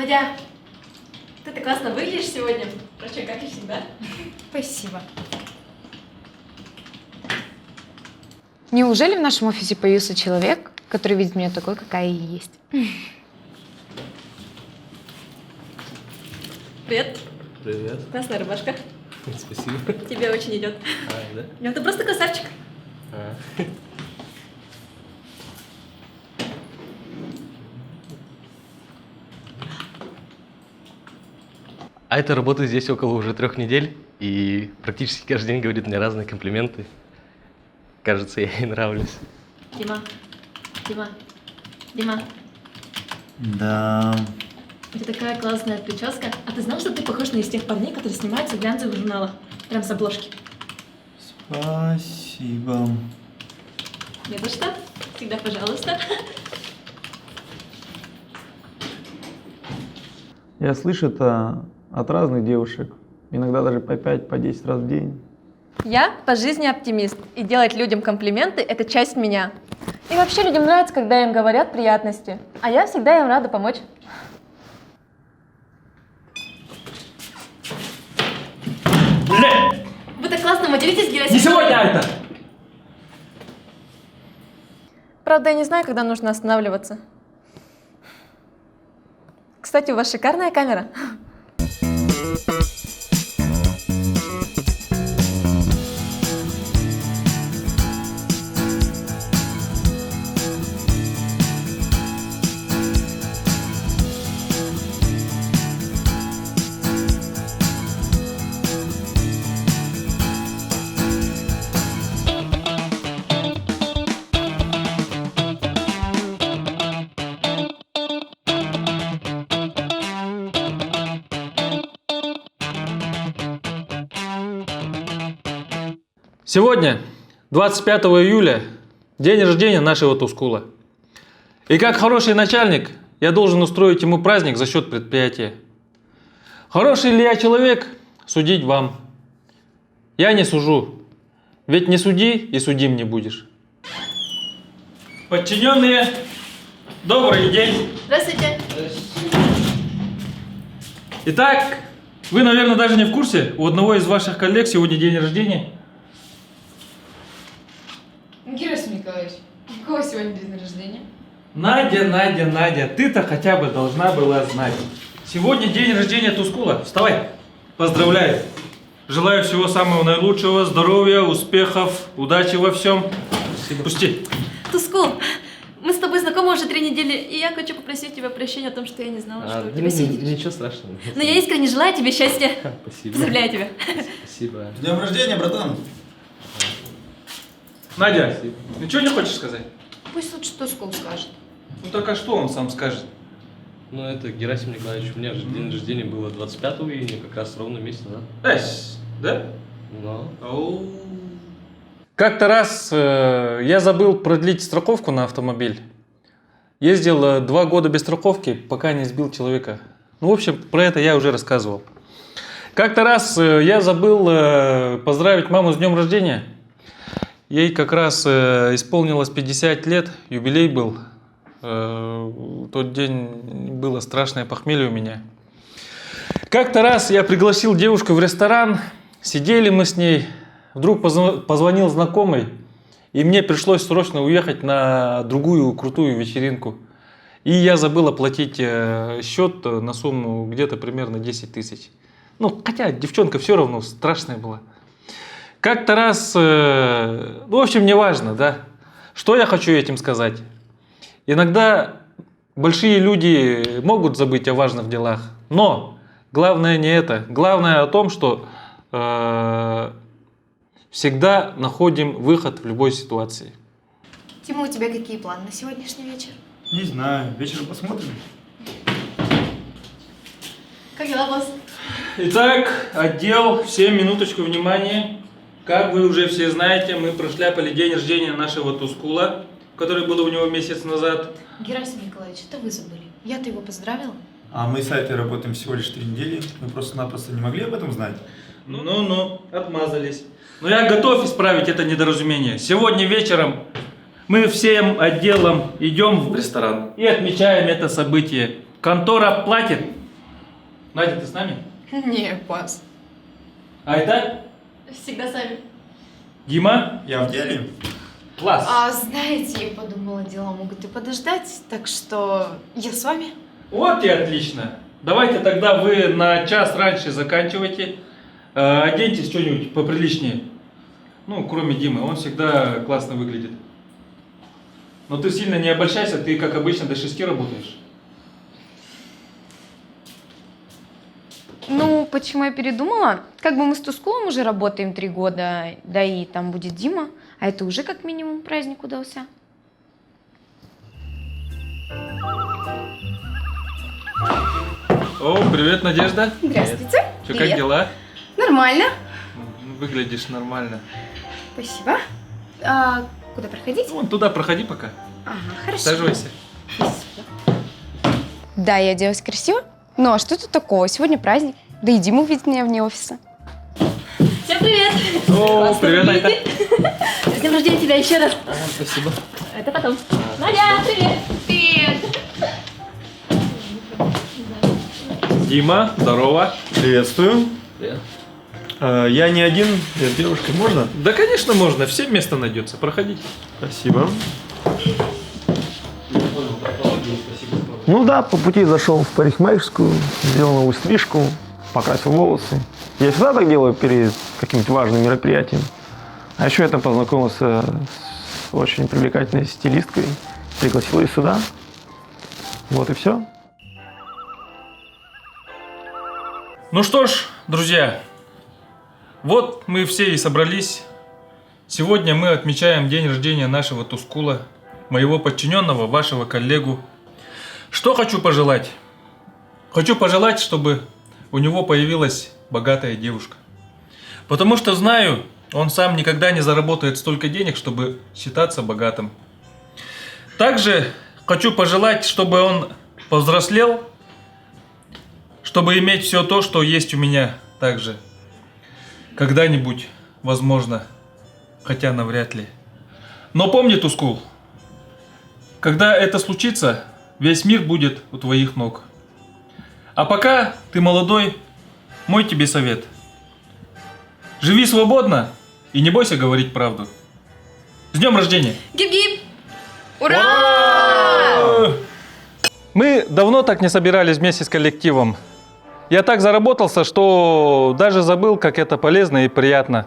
Надя, ты классно выглядишь сегодня. Впрочем, как и всегда. Спасибо. Неужели в нашем офисе появился человек, который видит меня такой, какая я есть? Привет. Привет. Классная рубашка. Спасибо. Тебе очень идет. Да? Ну, ты просто красавчик. А это работает здесь около уже 3 недель, и практически каждый день говорит мне разные комплименты. Кажется, я ей нравлюсь. Дима. Дима. Да. У тебя такая классная прическа. А ты знал, что ты похож на из тех парней, которые снимаются в глянцевых журналах? Прям с обложки. Спасибо. Не за что. Всегда пожалуйста. Я слышу это от разных девушек, иногда даже по 5, по 10 раз в день. Я по жизни оптимист, и делать людям комплименты – это часть меня. И вообще людям нравится, когда им говорят приятности, а я всегда им рада помочь. Блин! Вы так классно материтесь, Герасим. Не сегодня это! Правда, я не знаю, когда нужно останавливаться. Кстати, у вас шикарная камера. Сегодня, 25 июля, день рождения нашего Тускула. И как хороший начальник, я должен устроить ему праздник за счет предприятия. Хороший ли я человек, судить вам. Я не сужу, ведь не суди и судим не будешь. Подчиненные, добрый день. Здравствуйте. Итак, вы, наверное, даже не в курсе, у одного из ваших коллег сегодня день рождения. Герасим Николаевич, у кого сегодня день рождения? Надя, ты-то хотя бы должна была знать. Сегодня день рождения Тускула. Вставай. Поздравляю. Желаю всего самого наилучшего, здоровья, успехов, удачи во всем. Спасибо. Пусти. Тускул, мы с тобой знакомы уже 3 недели, и я хочу попросить тебя прощения о том, что я не знала, что у тебя сегодня день. Ничего страшного. Но я искренне желаю тебе счастья. Спасибо. Поздравляю тебя. Спасибо. С днем рождения, братан! Надя, ничего не хочешь сказать? Пусть лучше Тускул скажет. Ну так а что он сам скажет? Ну, это Герасим Николаевич. У меня же день рождения было 25 июня, как раз ровно месяц назад. Да? Но... Как-то раз я забыл продлить страховку на автомобиль. Ездил 2 года без страховки, пока не сбил человека. Ну, в общем, про это я уже рассказывал. Как-то раз я забыл поздравить маму с днем рождения. Ей как раз исполнилось 50 лет, юбилей был. В тот день было страшное похмелье у меня. Как-то раз я пригласил девушку в ресторан, сидели мы с ней. Вдруг позвонил знакомый, и мне пришлось срочно уехать на другую крутую вечеринку. И я забыл оплатить счет на сумму где-то примерно 10 тысяч. Ну, хотя девчонка все равно страшная была. Как-то раз, ну, в общем, неважно, да. Что я хочу этим сказать? Иногда большие люди могут забыть о важных делах, но главное не это. Главное о том, что всегда находим выход в любой ситуации. Тима, у тебя какие планы на сегодняшний вечер? Не знаю, вечером посмотрим. Как дела, босс? Итак, отдел, всем минуточку внимания. Как вы уже все знаете, мы прошляпали день рождения нашего Тускула, который был у него месяц назад. Герасим Николаевич, это вы забыли. Я-то его поздравила. А мы с Айтой работаем всего лишь 3 недели. Мы просто-напросто не могли об этом знать. Ну, отмазались. Но я готов исправить это недоразумение. Сегодня вечером мы всем отделом идем в ресторан и отмечаем это событие. Контора платит, Надя, ты с нами? Не, пас. А это? Всегда сами. Дима? Я в деле. Класс. А знаете, я подумала, дела могут и подождать, так что я с вами. Вот и отлично. Давайте тогда вы на час раньше заканчивайте. Оденьтесь что-нибудь поприличнее. Ну, кроме Димы, он всегда классно выглядит. Но ты сильно не обольщайся, ты, как обычно, до 6 работаешь. Ну, почему я передумала? Как бы мы с Тускулом уже работаем 3 года, да и там будет Дима, а это уже как минимум праздник удался. О, привет, Надежда. Здравствуйте. Что, как дела? Нормально. Выглядишь нормально. Спасибо. А куда проходить? Вон туда проходи пока. Ага, хорошо. Саживайся. Да, я оделась красиво. Ну, а что тут такого? Сегодня праздник. Да и Дима увидит меня вне офиса. Всем привет! О, Классно привет, Айта. С днем рождения тебя еще раз. Спасибо. Это потом. Надя, привет! Привет! Дима, здорово. Приветствую. Привет. Я не один, я с девушкой, можно? Да, конечно, можно. Всем место найдется. Проходите. Спасибо. Ну да, по пути зашел в парикмахерскую, сделал новую стрижку, покрасил волосы. Я всегда так делаю перед каким-то важным мероприятием. А еще я там познакомился с очень привлекательной стилисткой, пригласил ее сюда. Вот и все. Ну что ж, друзья, вот мы все и собрались. Сегодня мы отмечаем день рождения нашего Тускула, моего подчиненного, вашего коллегу. Что хочу пожелать? Хочу пожелать, чтобы у него появилась богатая девушка. Потому что знаю, он сам никогда не заработает столько денег, чтобы считаться богатым. Также хочу пожелать, чтобы он повзрослел, чтобы иметь все то, что есть у меня также. Когда-нибудь, возможно, хотя навряд ли. Но помни, Тускул, когда это случится, весь мир будет у твоих ног. А пока ты молодой, мой тебе совет. Живи свободно и не бойся говорить правду. С днем рождения! Гиб-гиб! Ура! Мы давно так не собирались вместе с коллективом. Я так заработался, что даже забыл, как это полезно и приятно.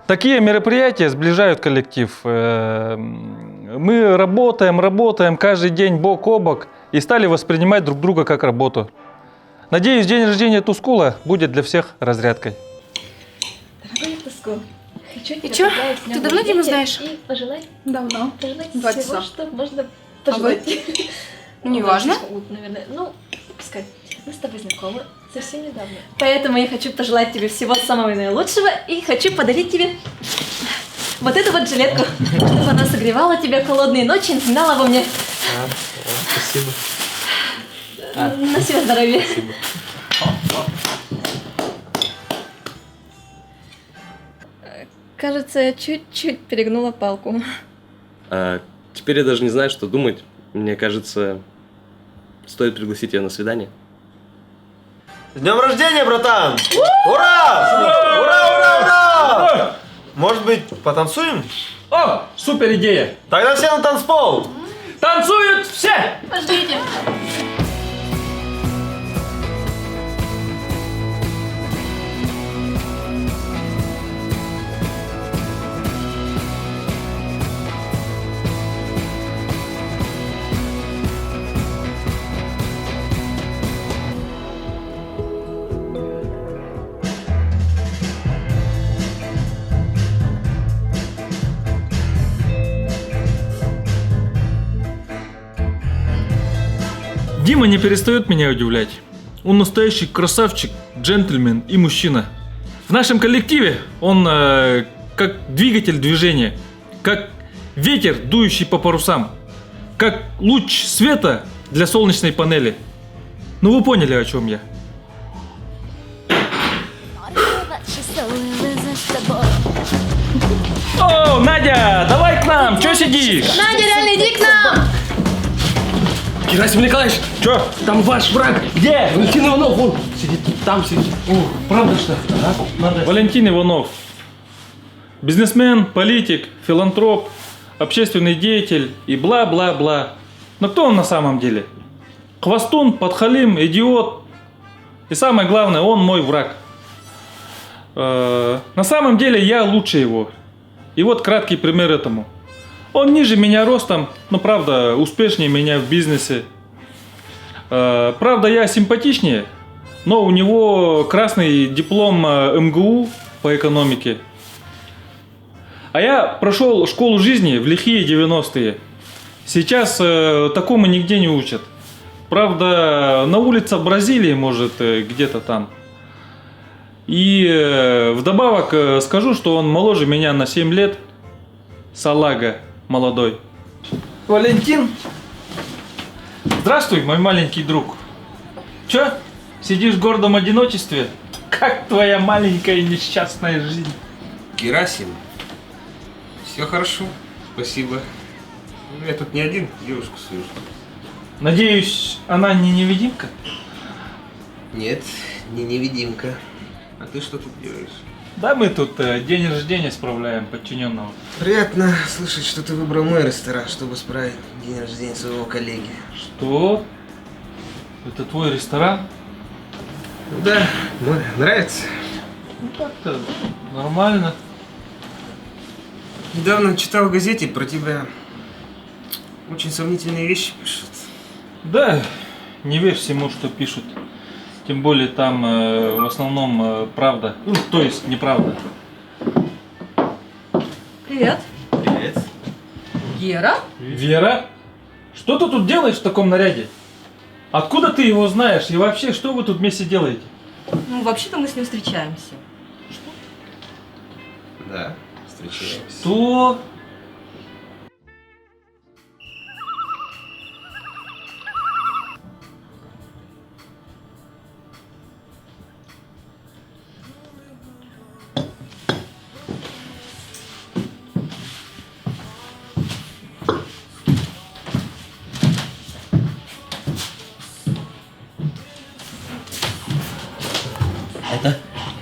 Такие мероприятия сближают коллектив. Мы работаем каждый день бок о бок и стали воспринимать друг друга как работу. Надеюсь, день рождения Тускула будет для всех разрядкой. Дорогой Тускул, хочу тебя И чё? поздравить с днём Ты давно Диму рождения знаешь? И пожелать Давно. 2 всего, часа. что можно пожелать. Неважно. Наверное, ну, пускай. Мы с тобой знакомы совсем недавно. Поэтому я хочу пожелать тебе всего самого наилучшего и хочу подарить тебе вот эту вот жилетку, чтобы она согревала тебя в холодные ночи и напоминала обо мне. Спасибо. На все здоровье. Кажется, я чуть-чуть перегнула палку. Теперь я даже не знаю, что думать. Мне кажется, стоит пригласить ее на свидание. С днем рождения, братан! Ура! Ура, ура, ура! Может быть, потанцуем? О, супер идея! Тогда все на танцпол! Танцуют все! Пождите. Дима не перестает меня удивлять. Он настоящий красавчик, джентльмен и мужчина. В нашем коллективе он как двигатель движения, как ветер, дующий по парусам, как луч света для солнечной панели. Ну вы поняли, о чем я. О, Надя, давай к нам, чё сидишь? Надя, реально иди к нам! Герасим Николаевич, Чё? там ваш враг. Где? Валентин Иванов, он сидит, там сидит. О, правда что? Да? Надо. Валентин Иванов. Бизнесмен, политик, филантроп, общественный деятель и бла-бла-бла. Но кто он на самом деле? Хвостун, подхалим, идиот. И самое главное, он мой враг. На самом деле я лучше его. И вот краткий пример этому. Он ниже меня ростом, но правда успешнее меня в бизнесе. Правда я симпатичнее, но у него красный диплом МГУ по экономике. А я прошел школу жизни в лихие 90-е. Сейчас такому нигде не учат. Правда, на улицах Бразилии, может, где-то там. И вдобавок скажу, что он моложе меня на 7 лет. Салага молодой. Валентин. Здравствуй, мой маленький друг. Чё? Сидишь в гордом одиночестве? Как твоя маленькая несчастная жизнь? Герасим, все хорошо, спасибо. Ну, я тут не один, девушку свою. Надеюсь, она не невидимка? Нет, не невидимка. А ты что тут делаешь? Да, мы тут день рождения справляем подчиненного. Приятно слышать, что ты выбрал мой ресторан, чтобы справить день рождения своего коллеги. Что? Это твой ресторан? Да, мой, нравится? Ну так-то нормально. Недавно читал в газете про тебя. Очень сомнительные вещи пишут. Да, не верь всему, что пишут. Тем более там в основном правда. Ну, то есть неправда. Привет. Привет. Гера? Вера? Что ты тут делаешь в таком наряде? Откуда ты его знаешь? И вообще, что вы тут вместе делаете? Ну, вообще-то мы с ним встречаемся. Да, встречаемся. Что?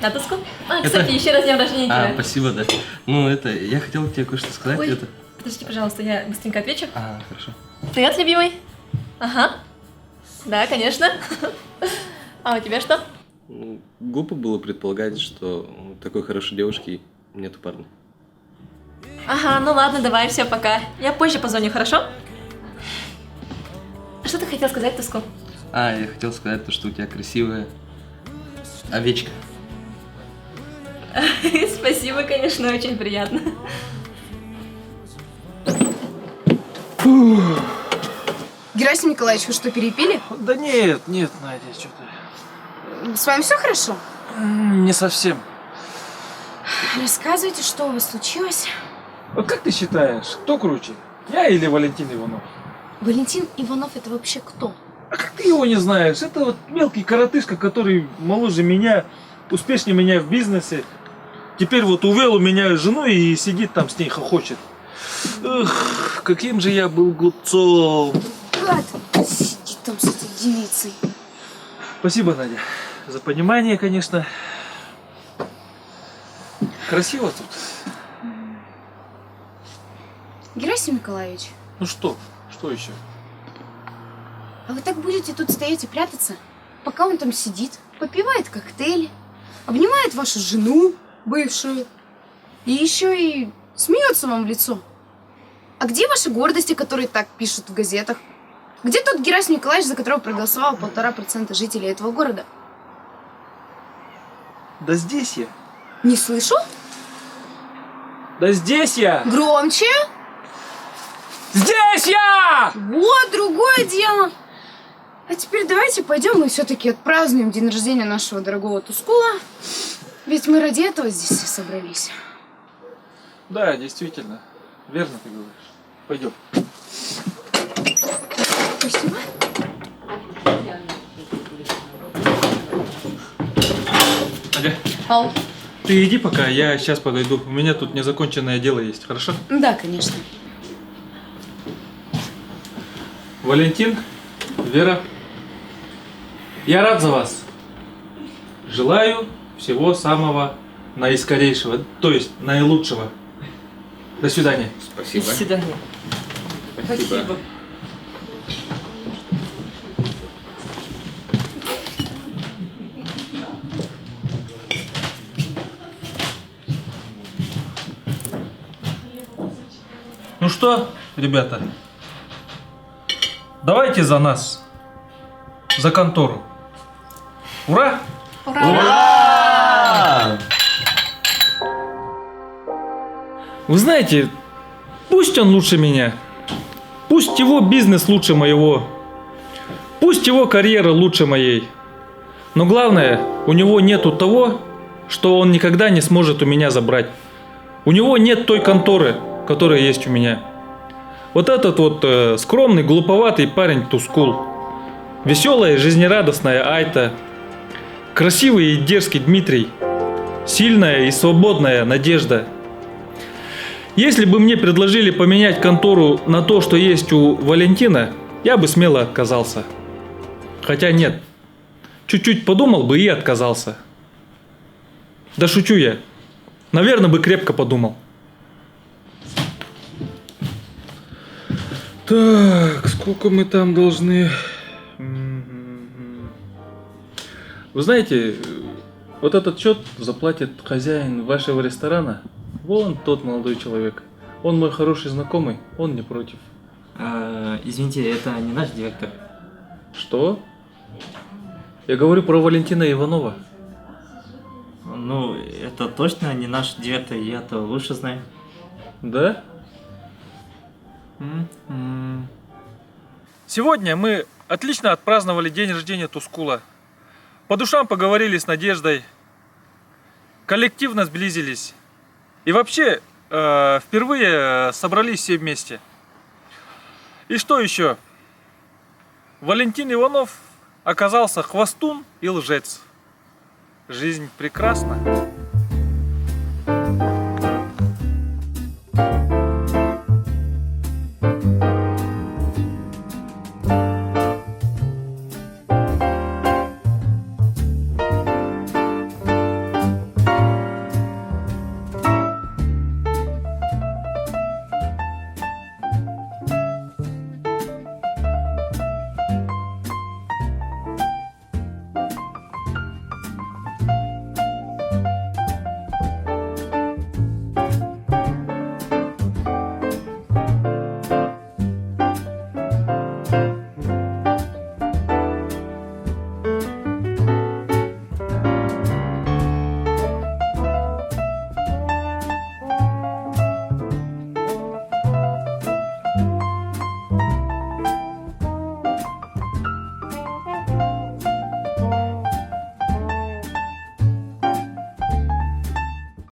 Натаску? Кстати, еще раз днем рождения тебя. Спасибо, да. Ну, это, я хотел тебе кое-что сказать. Ой, Это... подожди, пожалуйста, я быстренько отвечу. Хорошо. Привет, любимый. Ага. Да, конечно. А у тебя что? Ну, глупо было предполагать, что у такой хорошей девушки нету парня. Ага, ну ладно, давай, все, пока. Я позже позвоню, хорошо? Что ты хотел сказать, Таску? Я хотел сказать то, что у тебя красивая овечка. Спасибо, конечно, очень приятно. Герасим Николаевич, вы что, перепили? Да нет, Надя, что-то. С вами все хорошо? Не совсем. Рассказывайте, что у вас случилось. Вот как ты считаешь, кто круче? Я или Валентин Иванов? Валентин Иванов это вообще кто? А как ты его не знаешь? Это вот мелкий коротышка, который моложе меня, успешнее меня в бизнесе. Теперь вот увел у меня жену и сидит там с ней хохочет. Эх, каким же я был глупцом. Гад, сидит там с этой девицей. Спасибо, Надя, за понимание, конечно. Красиво тут. Герасим Николаевич, Ну что? Что еще? а вы так будете тут стоять и прятаться, пока он там сидит, попивает коктейли, обнимает вашу жену, бывшую, и еще и смеется вам в лицо? А где ваши гордости, которые так пишут в газетах? Где тот Герасим Николаевич, за которого проголосовало 1,5% жителей этого города? Да здесь я. Не слышу? Да здесь я. Громче! Здесь я! Вот, другое дело. А теперь давайте пойдем и все-таки отпразднуем день рождения нашего дорогого Тускула. Ведь мы ради этого здесь все собрались. Да, действительно. Верно ты говоришь. Пойдем. Спасибо. Надя, Ау. ты иди пока, я сейчас подойду. У меня тут незаконченное дело есть, хорошо? Да, конечно. Валентин, Вера, я рад за вас. Желаю всего самого наискорейшего, то есть наилучшего. До свидания. Спасибо. До свидания. Спасибо. Ну что, ребята, давайте за нас, за контору. Ура! Ура! Вы знаете, пусть он лучше меня, пусть его бизнес лучше моего, пусть его карьера лучше моей, но главное, у него нету того, что он никогда не сможет у меня забрать. У него нет той конторы, которая есть у меня. Вот этот вот скромный, глуповатый парень Тускул, веселая и жизнерадостная Айта, красивый и дерзкий Дмитрий, сильная и свободная Надежда. Если бы мне предложили поменять контору на то, что есть у Валентина, я бы смело отказался. Хотя нет, чуть-чуть подумал бы и отказался. Да шучу я. Наверное, бы крепко подумал. Так, сколько мы там должны... Вы знаете, вот этот счет заплатит хозяин вашего ресторана. Вон тот молодой человек. Он мой хороший знакомый, он не против. Извините, это не наш директор. Что? Я говорю про Валентина Иванова. Ну, это точно не наш директор, я-то лучше знаю. Да? Сегодня мы отлично отпраздновали день рождения Тускула. По душам поговорили с Надеждой. Коллективно сблизились. И вообще, впервые собрались все вместе. И что еще? Валентин Иванов оказался хвостун и лжец. Жизнь прекрасна.